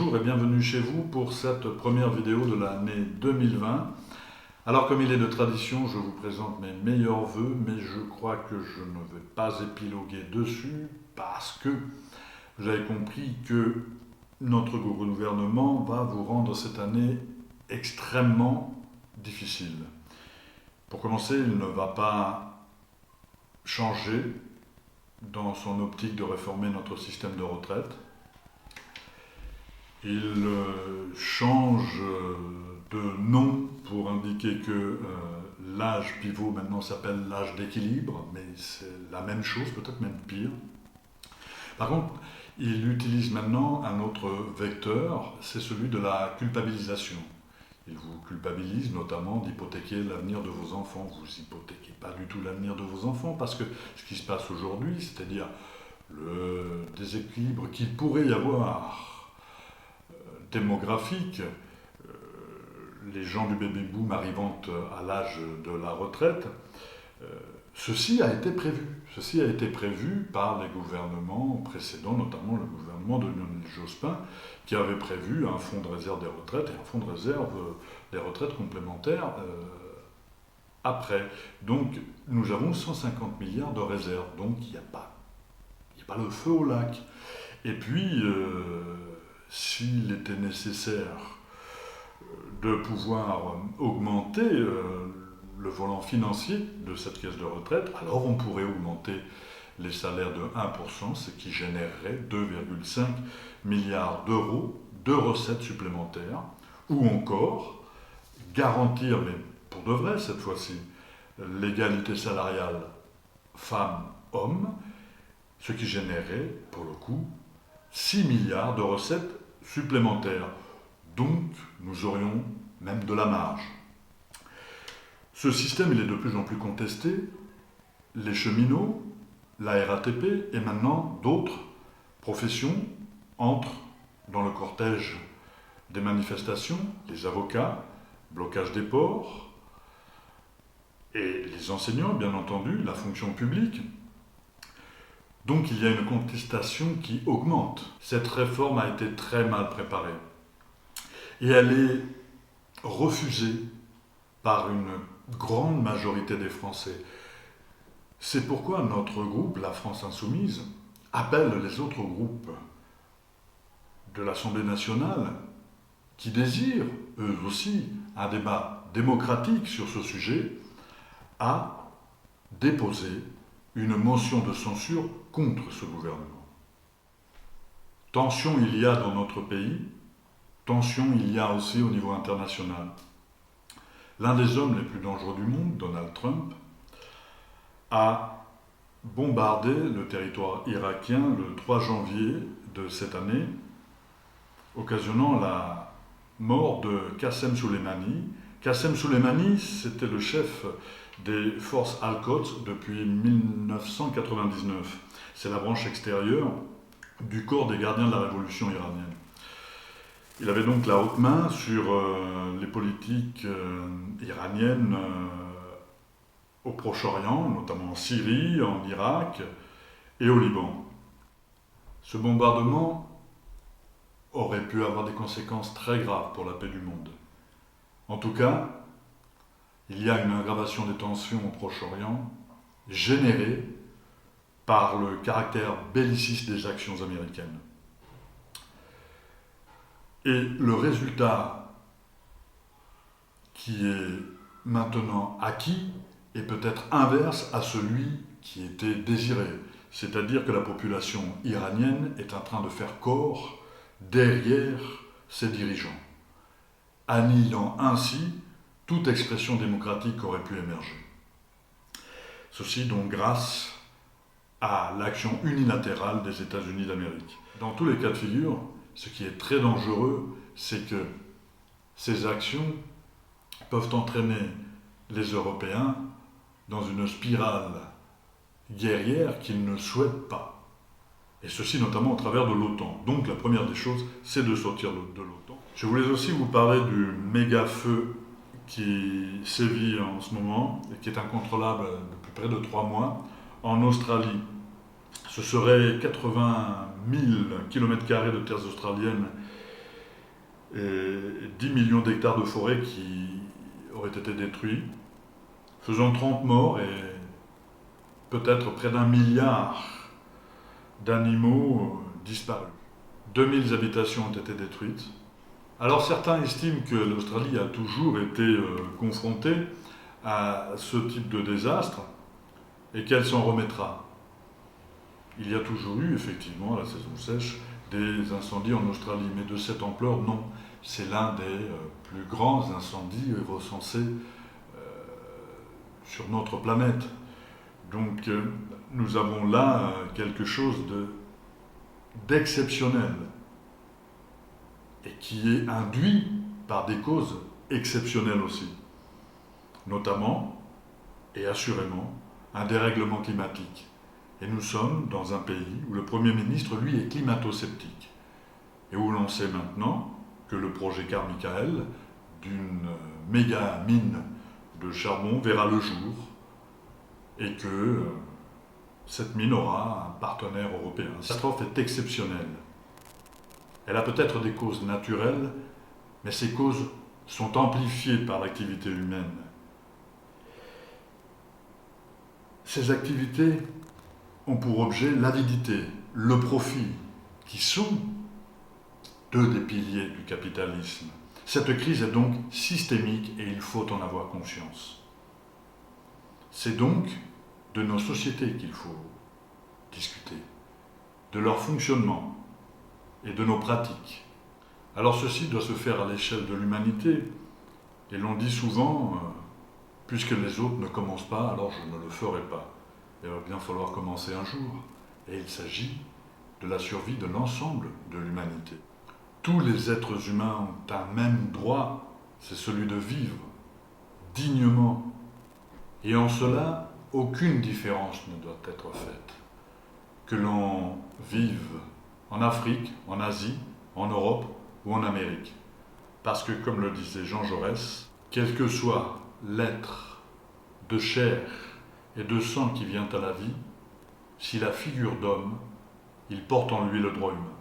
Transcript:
Bonjour et bienvenue chez vous pour cette première vidéo de l'année 2020. Alors comme il est de tradition, je vous présente mes meilleurs vœux, mais je crois que je ne vais pas épiloguer dessus parce que vous avez compris que notre gouvernement va vous rendre cette année extrêmement difficile. Pour commencer, il ne va pas changer dans son optique de réformer notre système de retraite. Il change de nom pour indiquer que l'âge pivot maintenant s'appelle l'âge d'équilibre, mais c'est la même chose, peut-être même pire. Par contre, il utilise maintenant un autre vecteur, c'est celui de la culpabilisation. Il vous culpabilise notamment d'hypothéquer l'avenir de vos enfants. Vous n'hypothéquez pas du tout l'avenir de vos enfants parce que ce qui se passe aujourd'hui, c'est-à-dire le déséquilibre qu'il pourrait y avoir démographique, les gens du baby-boom arrivant à l'âge de la retraite, ceci a été prévu. Ceci a été prévu par les gouvernements précédents, notamment le gouvernement de Lionel Jospin, qui avait prévu un fonds de réserve des retraites et un fonds de réserve des retraites complémentaires après. Donc nous avons 150 milliards de réserves, donc il n'y a pas le feu au lac. Et puis, s'il était nécessaire de pouvoir augmenter le volant financier de cette caisse de retraite, alors on pourrait augmenter les salaires de 1%, ce qui générerait 2,5 milliards d'euros de recettes supplémentaires, ou encore garantir, mais pour de vrai cette fois-ci, l'égalité salariale femmes-hommes, ce qui générerait, pour le coup, 6 milliards de recettes supplémentaires. Donc, nous aurions même de la marge. Ce système, il est de plus en plus contesté. Les cheminots, la RATP et maintenant d'autres professions entrent dans le cortège des manifestations, les avocats, blocage des ports, et les enseignants, bien entendu, la fonction publique. Donc il y a une contestation qui augmente. Cette réforme a été très mal préparée. Et elle est refusée par une grande majorité des Français. C'est pourquoi notre groupe, la France Insoumise, appelle les autres groupes de l'Assemblée nationale qui désirent, eux aussi, un débat démocratique sur ce sujet, à déposer une motion de censure contre ce gouvernement. Tension il y a dans notre pays, tension il y a aussi au niveau international. L'un des hommes les plus dangereux du monde, Donald Trump, a bombardé le territoire irakien le 3 janvier de cette année, occasionnant la mort de Qassem Soleimani. Qassem Soleimani, c'était le chef des forces Al-Quds depuis 1999. C'est la branche extérieure du corps des gardiens de la révolution iranienne. Il avait donc la haute main sur les politiques iraniennes au Proche-Orient, notamment en Syrie, en Irak et au Liban. Ce bombardement aurait pu avoir des conséquences très graves pour la paix du monde. En tout cas, il y a une aggravation des tensions au Proche-Orient générée par le caractère belliciste des actions américaines. Et le résultat qui est maintenant acquis est peut-être inverse à celui qui était désiré. C'est-à-dire que la population iranienne est en train de faire corps derrière ses dirigeants, annihilant ainsi toute expression démocratique aurait pu émerger. Ceci donc grâce à l'action unilatérale des États-Unis d'Amérique. Dans tous les cas de figure, ce qui est très dangereux, c'est que ces actions peuvent entraîner les Européens dans une spirale guerrière qu'ils ne souhaitent pas. Et ceci notamment au travers de l'OTAN. Donc la première des choses, c'est de sortir de l'OTAN. Je voulais aussi vous parler du méga-feu qui sévit en ce moment et qui est incontrôlable depuis près de 3 mois en Australie. Ce serait 80 000 km² de terres australiennes et 10 millions d'hectares de forêt qui auraient été détruits, faisant 30 morts et peut-être près d'1 milliard d'animaux disparus. 2000 habitations ont été détruites. Alors certains estiment que l'Australie a toujours été confrontée à ce type de désastre et qu'elle s'en remettra. Il y a toujours eu, effectivement, à la saison sèche, des incendies en Australie, mais de cette ampleur, non. C'est l'un des plus grands incendies recensés sur notre planète. Donc nous avons là quelque chose d'exceptionnel et qui est induit par des causes exceptionnelles aussi, notamment et assurément un dérèglement climatique. Et nous sommes dans un pays où le Premier ministre, lui, est climato-sceptique et où l'on sait maintenant que le projet Carmichael d'une méga mine de charbon verra le jour et que cette mine aura un partenaire européen. Cette catastrophe est exceptionnelle. Elle a peut-être des causes naturelles, mais ces causes sont amplifiées par l'activité humaine. Ces activités ont pour objet l'avidité, le profit, qui sont deux des piliers du capitalisme. Cette crise est donc systémique et il faut en avoir conscience. C'est donc de nos sociétés qu'il faut discuter, de leur fonctionnement et de nos pratiques. Alors ceci doit se faire à l'échelle de l'humanité, et l'on dit souvent, puisque les autres ne commencent pas, alors je ne le ferai pas. Il va bien falloir commencer un jour, et il s'agit de la survie de l'ensemble de l'humanité. Tous les êtres humains ont un même droit, c'est celui de vivre dignement, et en cela, aucune différence ne doit être faite. Que l'on vive en Afrique, en Asie, en Europe ou en Amérique. Parce que, comme le disait Jean Jaurès, quel que soit l'être de chair et de sang qui vient à la vie, s'il a figure d'homme, il porte en lui le droit humain.